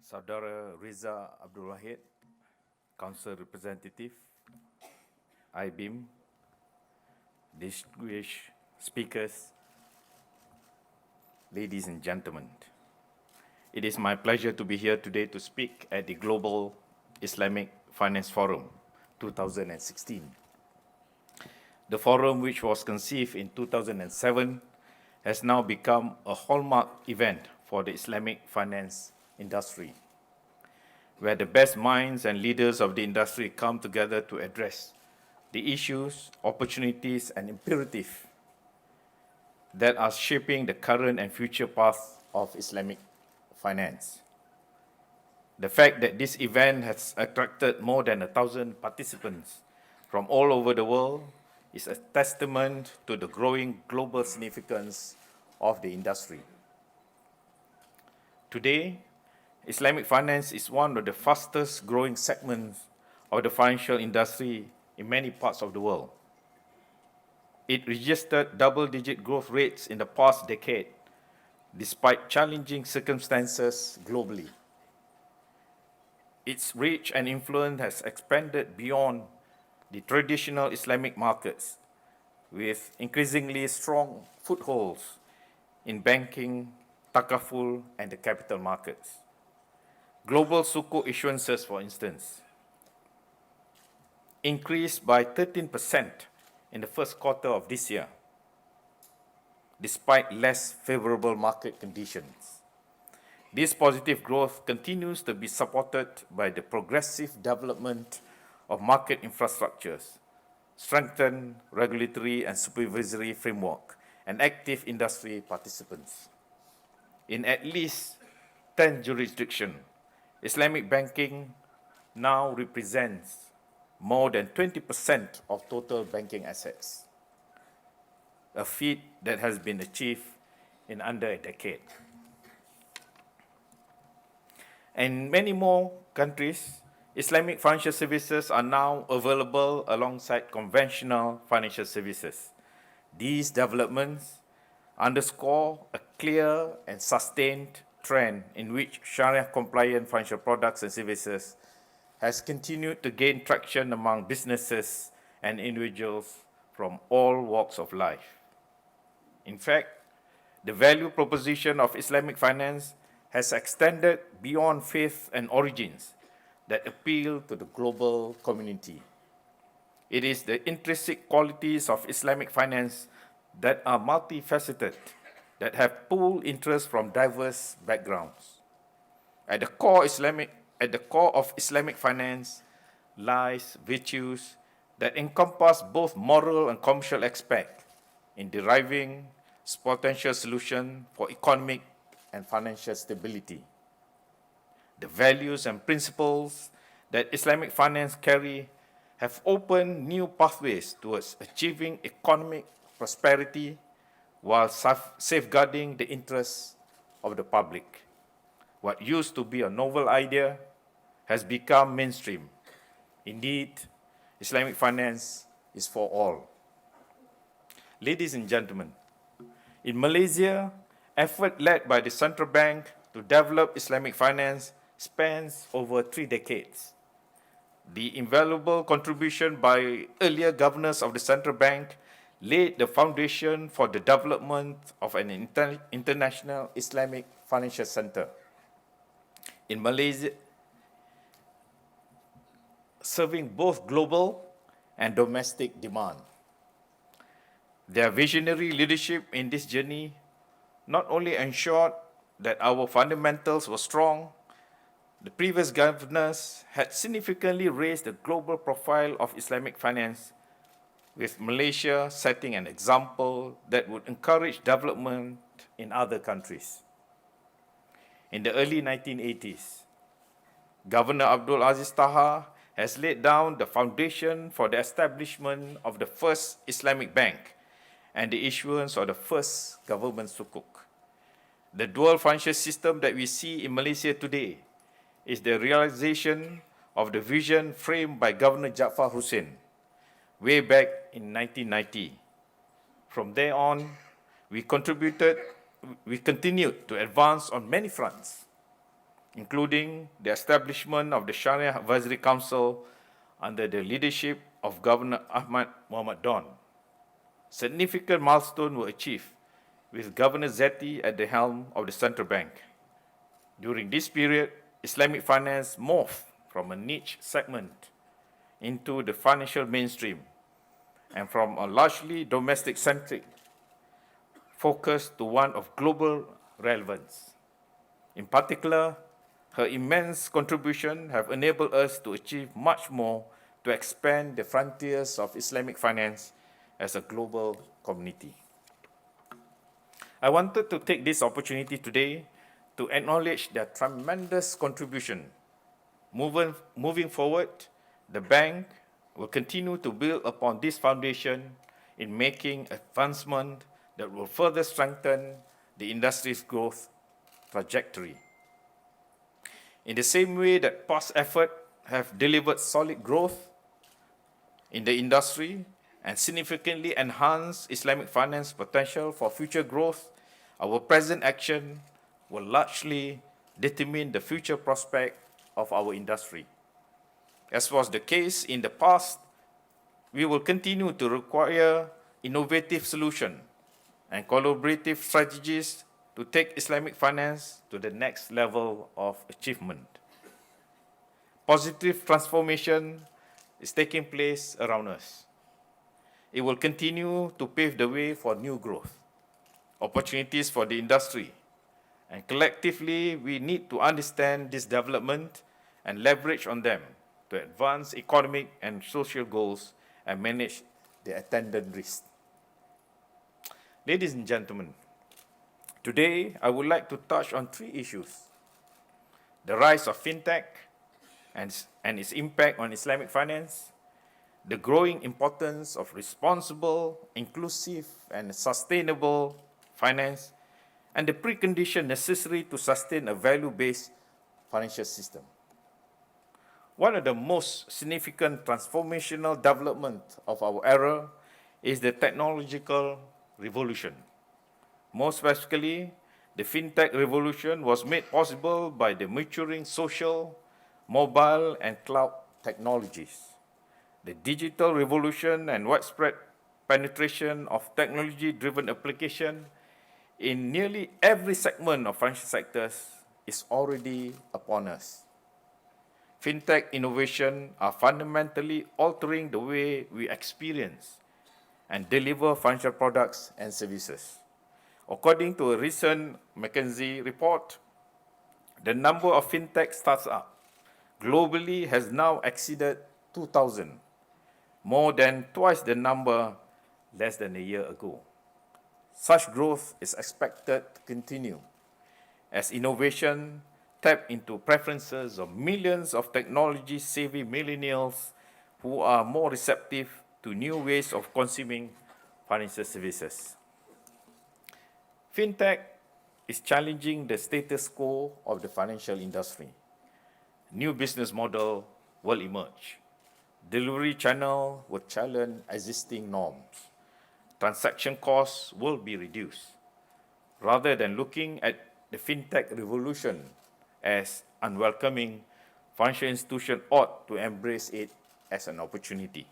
Saudara Riza Abdul Wahid, Council Representative, IBIM, distinguished speakers, ladies and gentlemen. It is my pleasure to be here today to speak at the Global Islamic Finance Forum 2016. The forum, which was conceived in 2007, has now become a hallmark event for the Islamic finance industry, where the best minds and leaders of the industry come together to address the issues, opportunities, and imperatives that are shaping the current and future path of Islamic finance. The fact that this event has attracted more than 1,000 participants from all over the world is a testament to the growing global significance of the industry. Today, Islamic finance is one of the fastest growing segments of the financial industry in many parts of the world. It registered double-digit growth rates in the past decade, despite challenging circumstances globally. Its reach and influence has expanded beyond the traditional Islamic markets, with increasingly strong footholds in banking, takaful, and the capital markets. Global sukuk issuances, for instance, increased by 13% in the first quarter of this year, despite less favorable market conditions. This positive growth continues to be supported by the progressive development of market infrastructures, strengthened regulatory and supervisory framework, and active industry participants. In at least 10 jurisdictions, Islamic banking now represents more than 20% of total banking assets, a feat that has been achieved in under a decade. In many more countries, Islamic financial services are now available alongside conventional financial services. These developments underscore a clear and sustained trend in which Sharia-compliant financial products and services has continued to gain traction among businesses and individuals from all walks of life. In fact, the value proposition of Islamic finance has extended beyond faith and origins that appeal to the global community. It is the intrinsic qualities of Islamic finance that are multifaceted, that have pulled interest from diverse backgrounds. At the core of Islamic finance lies virtues that encompass both moral and commercial aspects in deriving potential solution for economic and financial stability. The values and principles that Islamic finance carry have opened new pathways towards achieving economic prosperity while safeguarding the interests of the public. What used to be a novel idea has become mainstream. Indeed, Islamic finance is for all. Ladies and gentlemen, in Malaysia, effort led by the central bank to develop Islamic finance spans over 3 decades. The invaluable contribution by earlier governors of the central bank laid the foundation for the development of an international Islamic financial center in Malaysia, serving both global and domestic demand. Their visionary leadership in this journey not only ensured that our fundamentals were strong, the previous governors had significantly raised the global profile of Islamic finance, with Malaysia setting an example that would encourage development in other countries. In the early 1980s, Governor Abdul Aziz Taha has laid down the foundation for the establishment of the first Islamic bank and the issuance of the first government sukuk. The dual financial system that we see in Malaysia today is the realization of the vision framed by Governor Jaafar Hussain way back in 1990. From there on, we continued to advance on many fronts. including the establishment of the Sharia Advisory Council under the leadership of Governor Ahmad Muhammad Dawn. Significant milestones were achieved with Governor Zeti at the helm of the central bank. During this period, Islamic finance morphed from a niche segment into the financial mainstream and from a largely domestic-centric focus to one of global relevance. In particular, her immense contribution have enabled us to achieve much more to expand the frontiers of Islamic finance as a global community. I wanted to take this opportunity today to acknowledge their tremendous contribution. Moving forward, the bank will continue to build upon this foundation in making advancements that will further strengthen the industry's growth trajectory. In the same way that past efforts have delivered solid growth in the industry and significantly enhanced Islamic finance potential for future growth, our present action will largely determine the future prospect of our industry. As was the case in the past, we will continue to require innovative solutions and collaborative strategies to take Islamic finance to the next level of achievement. Positive transformation is taking place around us. It will continue to pave the way for new growth, opportunities for the industry, and collectively we need to understand this development and leverage on them to advance economic and social goals and manage the attendant risks. Ladies and gentlemen, today I would like to touch on three issues: the rise of fintech and its impact on Islamic finance, the growing importance of responsible, inclusive, and sustainable finance, and the precondition necessary to sustain a value-based financial system. One of the most significant transformational developments of our era is the technological revolution. More specifically, the fintech revolution was made possible by the maturing social, mobile, and cloud technologies. The digital revolution and widespread penetration of technology-driven application in nearly every segment of financial sectors is already upon us. Fintech innovation are fundamentally altering the way we experience and deliver financial products and services. According to a recent McKinsey report, the number of fintech startups globally has now exceeded 2,000, more than twice the number less than a year ago. Such growth is expected to continue as innovation tap into preferences of millions of technology-savvy millennials who are more receptive to new ways of consuming financial services. Fintech is challenging the status quo of the financial industry. New business model will emerge. Delivery channel will challenge existing norms. Transaction costs will be reduced. Rather than looking at the fintech revolution as unwelcoming, financial institutions ought to embrace it as an opportunity.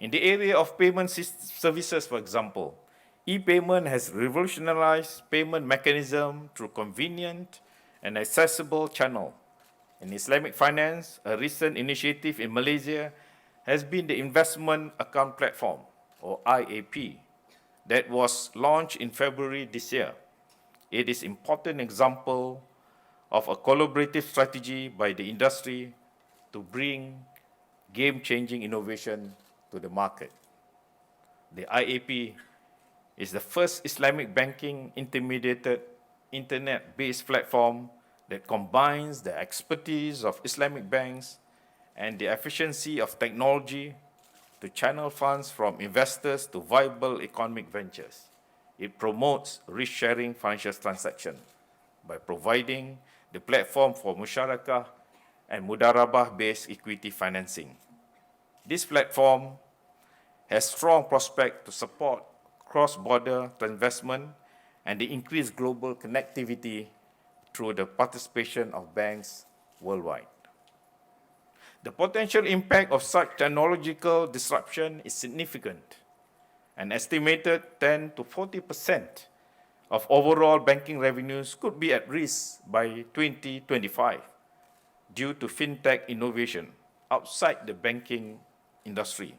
In the area of payment services, for example, e-payment has revolutionized payment mechanism through convenient and accessible channel. In Islamic finance, a recent initiative in Malaysia has been the Investment Account Platform, or IAP, that was launched in February this year. It is an important example of a collaborative strategy by the industry to bring game-changing innovation to the market. The IAP is the first Islamic banking intermediated internet-based platform that combines the expertise of Islamic banks and the efficiency of technology to channel funds from investors to viable economic ventures. It promotes risk-sharing financial transactions by providing the platform for musyarakah and mudarabah-based equity financing. This platform has strong prospects to support cross-border investment and the increased global connectivity through the participation of banks worldwide. The potential impact of such technological disruption is significant. An estimated 10 to 40% of overall banking revenues could be at risk by 2025 due to fintech innovation outside the banking industry.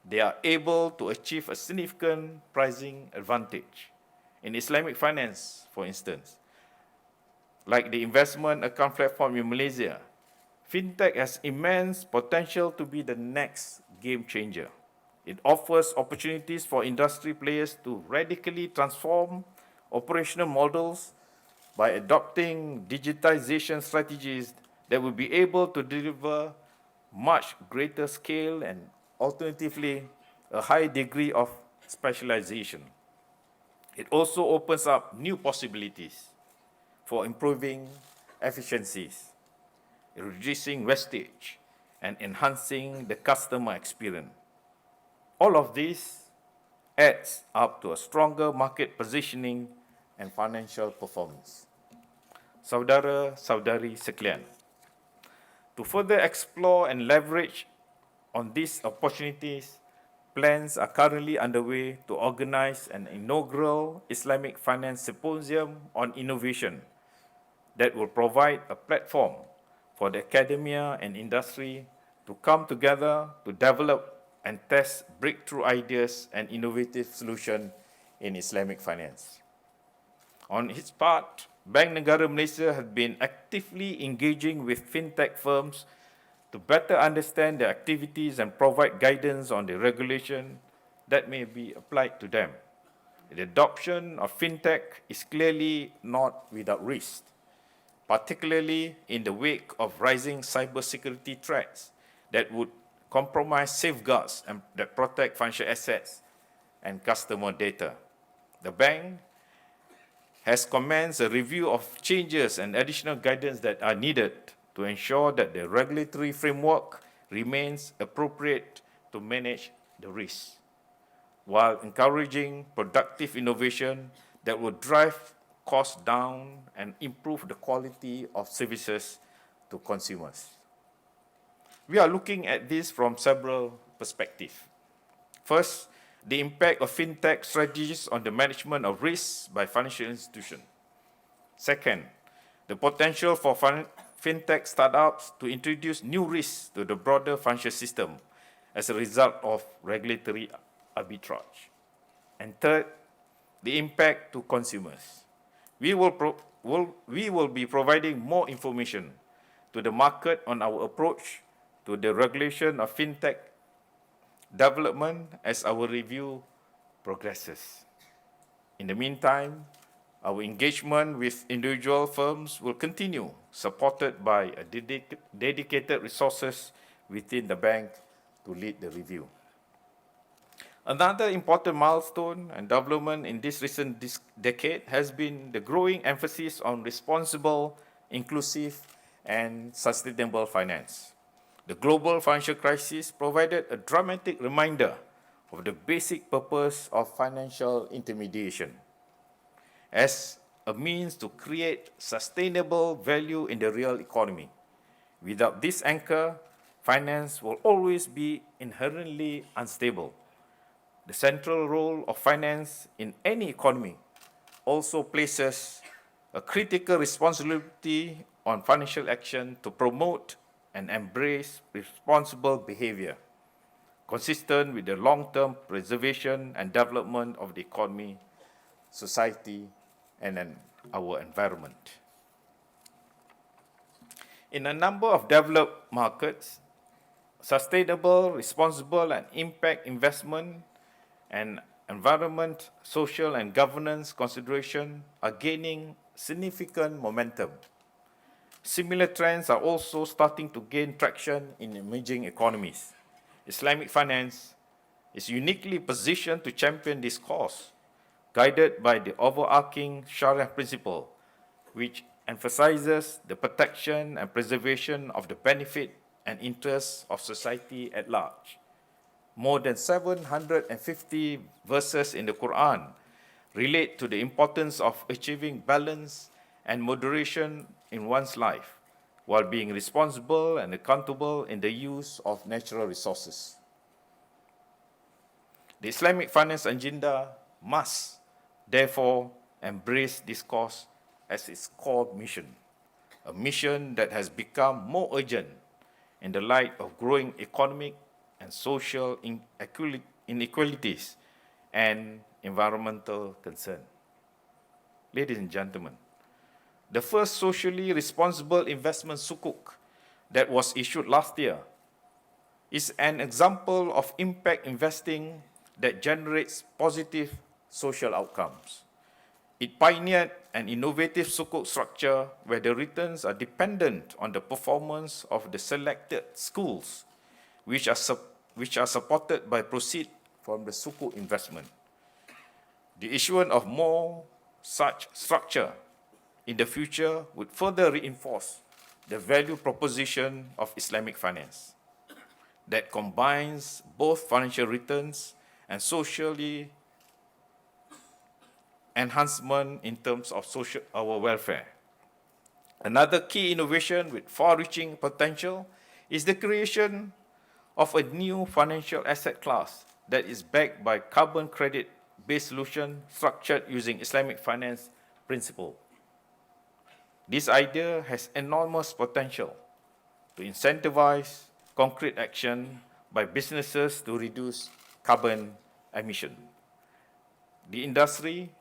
They are able to achieve a significant pricing advantage. In Islamic finance, for instance, like the investment account platform in Malaysia, fintech has immense potential to be the next game changer. It offers opportunities for industry players to radically transform operational models by adopting digitization strategies that will be able to deliver much greater scale and alternatively a high degree of specialization. It also opens up new possibilities for improving efficiencies, reducing wastage, and enhancing the customer experience. All of this adds up to a stronger market positioning and financial performance. Saudara-saudari sekalian, to further explore and leverage on these opportunities, plans are currently underway to organize an inaugural Islamic Finance Symposium on Innovation that will provide a platform for the academia and industry to come together to develop and test breakthrough ideas and innovative solutions in Islamic finance. On its part, Bank Negara Malaysia has been actively engaging with fintech firms to better understand their activities and provide guidance on the regulation that may be applied to them. The adoption of fintech is clearly not without risk, particularly in the wake of rising cybersecurity threats that would compromise safeguards that protect financial assets and customer data. The bank has commenced a review of changes and additional guidance that are needed to ensure that the regulatory framework remains appropriate to manage the risk, while encouraging productive innovation that will drive costs down and improve the quality of services to consumers. We are looking at this from several perspectives. First, the impact of fintech strategies on the management of risks by financial institutions. Second, the potential for fintech startups to introduce new risks to the broader financial system as a result of regulatory arbitrage. And third, the impact to consumers. We will be providing more information to the market on our approach to the regulation of fintech development as our review progresses. In the meantime, our engagement with individual firms will continue, supported by a dedicated resources within the bank to lead the review. Another important milestone and development in this recent decade has been the growing emphasis on responsible, inclusive, and sustainable finance. The global financial crisis provided a dramatic reminder of the basic purpose of financial intermediation as a means to create sustainable value in the real economy. Without this anchor, finance will always be inherently unstable. The central role of finance in any economy also places a critical responsibility on financial action to promote and embrace responsible behavior, consistent with the long-term preservation and development of the economy, society, and our environment. In a number of developed markets, sustainable, responsible, and impact investment and environment, social, and governance consideration are gaining significant momentum. Similar trends are also starting to gain traction in emerging economies. Islamic finance is uniquely positioned to champion this cause, guided by the overarching Sharia principle, which emphasizes the protection and preservation of the benefit and interests of society at large. More than 750 verses in the Quran relate to the importance of achieving balance and moderation in one's life, while being responsible and accountable in the use of natural resources. The Islamic finance agenda must, therefore, embrace this cause as its core mission, a mission that has become more urgent in the light of growing economic and social inequalities and environmental concern. Ladies and gentlemen, the first socially responsible investment sukuk that was issued last year is an example of impact investing that generates positive social outcomes. It pioneered an innovative sukuk structure where the returns are dependent on the performance of the selected schools, which are supported by proceeds from the sukuk investment. The issuance of more such structure in the future would further reinforce the value proposition of Islamic finance that combines both financial returns and socially enhancement in terms of our welfare. Another key innovation with far-reaching potential is the creation of a new financial asset class that is backed by carbon credit-based solution structured using Islamic finance principle. This idea has enormous potential to incentivize concrete action by businesses to reduce carbon emission. The industry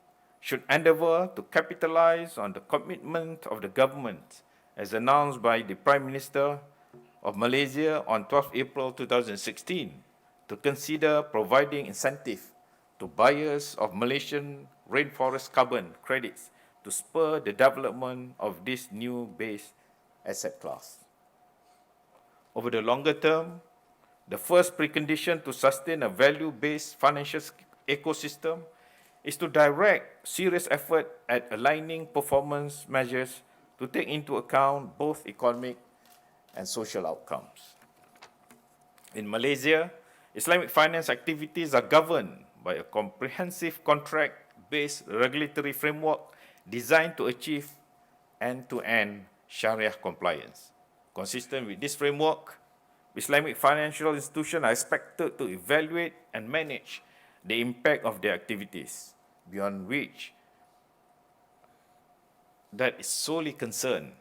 should endeavor to capitalize on the commitment of the government as announced by the Prime Minister of Malaysia on 12 April 2016 to consider providing incentive to buyers of Malaysian rainforest carbon credits to spur the development of this new base asset class. Over the longer term, the first precondition to sustain a value-based financial ecosystem is to direct serious effort at aligning performance measures to take into account both economic and social outcomes. In Malaysia, Islamic finance activities are governed by a comprehensive contract-based regulatory framework designed to achieve end-to-end Sharia compliance. Consistent with this framework, Islamic financial institutions are expected to evaluate and manage the impact of their activities, beyond which that is solely concerned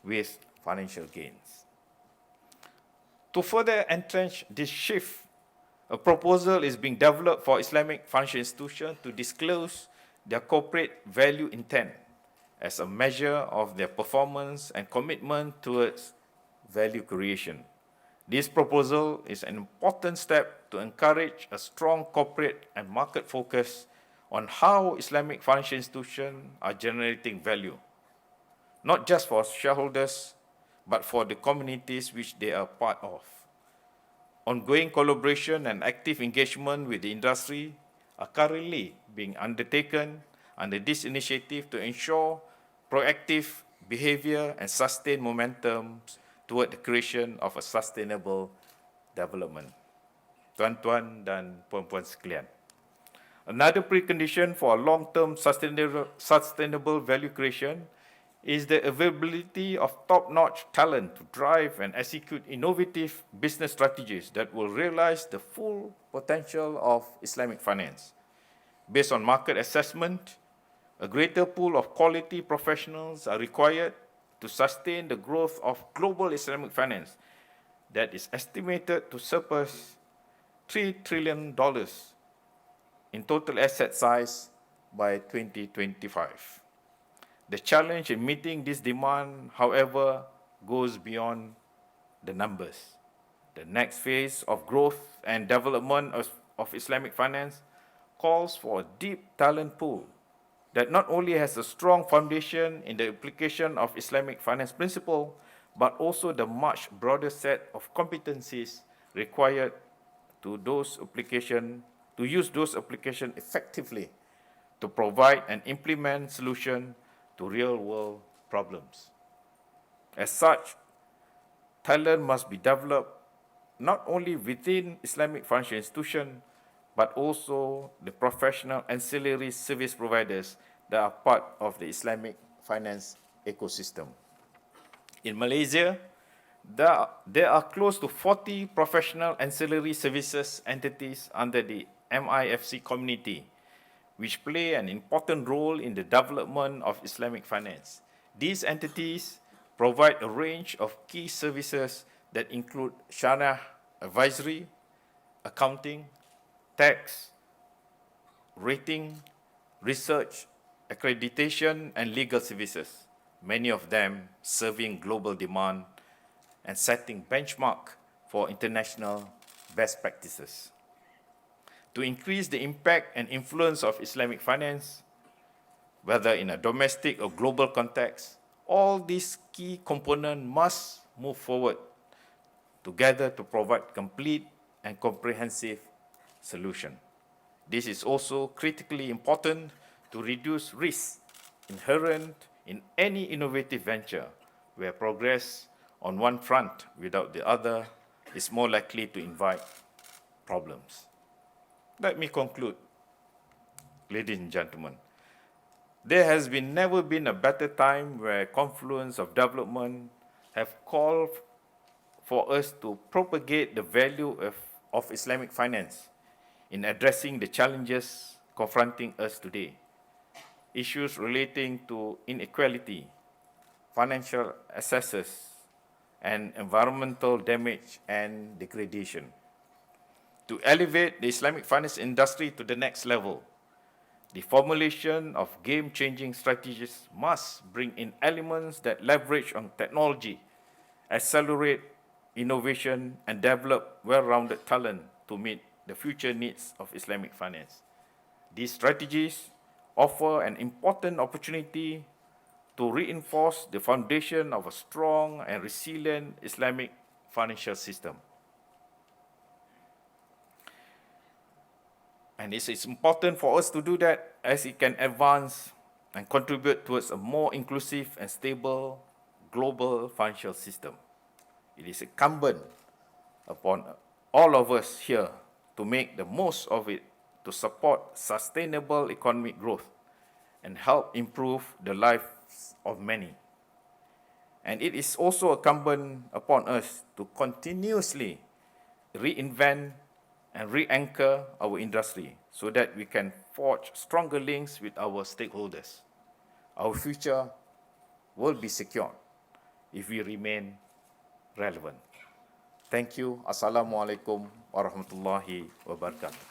with financial gains. To further entrench this shift, a proposal is being developed for Islamic financial institutions to disclose their corporate value intent as a measure of their performance and commitment towards value creation. This proposal is an important step to encourage a strong corporate and market focus on how Islamic financial institutions are generating value, not just for shareholders, but for the communities which they are part of. Ongoing collaboration and active engagement with the industry are currently being undertaken under this initiative to ensure proactive behavior and sustained momentum toward the creation of a sustainable development. Tuan-tuan dan puan-puan sekalian. Another precondition for long-term sustainable value creation is the availability of top-notch talent to drive and execute innovative business strategies that will realize the full potential of Islamic finance. Based on market assessment, a greater pool of quality professionals are required to sustain the growth of global Islamic finance that is estimated to surpass $3 trillion in total asset size by 2025. The challenge in meeting this demand, however, goes beyond the numbers. The next phase of growth and development of Islamic finance calls for a deep talent pool that not only has a strong foundation in the application of Islamic finance principle, but also the much broader set of competencies required to use those applications effectively to provide and implement solutions to real-world problems. As such, talent must be developed not only within Islamic financial institutions, but also the professional ancillary service providers that are part of the Islamic finance ecosystem. In Malaysia, there are close to 40 professional ancillary services entities under the MIFC community, which play an important role in the development of Islamic finance. These entities provide a range of key services that include Sharia advisory, accounting, tax, rating, research, accreditation, and legal services, many of them serving global demand and setting benchmark for international best practices. To increase the impact and influence of Islamic finance, whether in a domestic or global context, all these key components must move forward together to provide complete and comprehensive solution. This is also critically important to reduce risks inherent in any innovative venture, where progress on one front without the other is more likely to invite problems. Let me conclude, ladies and gentlemen. There has never been a better time where confluence of development have called for us to propagate the value of Islamic finance in addressing the challenges confronting us today. Issues relating to inequality, financial excesses, and environmental damage and degradation. To elevate the Islamic finance industry to the next level, the formulation of game-changing strategies must bring in elements that leverage on technology, accelerate innovation, and develop well-rounded talent to meet the future needs of Islamic finance. These strategies offer an important opportunity to reinforce the foundation of a strong and resilient Islamic financial system. And it is important for us to do that as it can advance and contribute towards a more inclusive and stable global financial system. It is incumbent upon all of us here to make the most of it to support sustainable economic growth and help improve the lives of many. And it is also incumbent upon us to continuously reinvent and re-anchor our industry so that we can forge stronger links with our stakeholders. Our future will be secured if we remain relevant. Thank you. Assalamualaikum warahmatullahi wabarakatuh.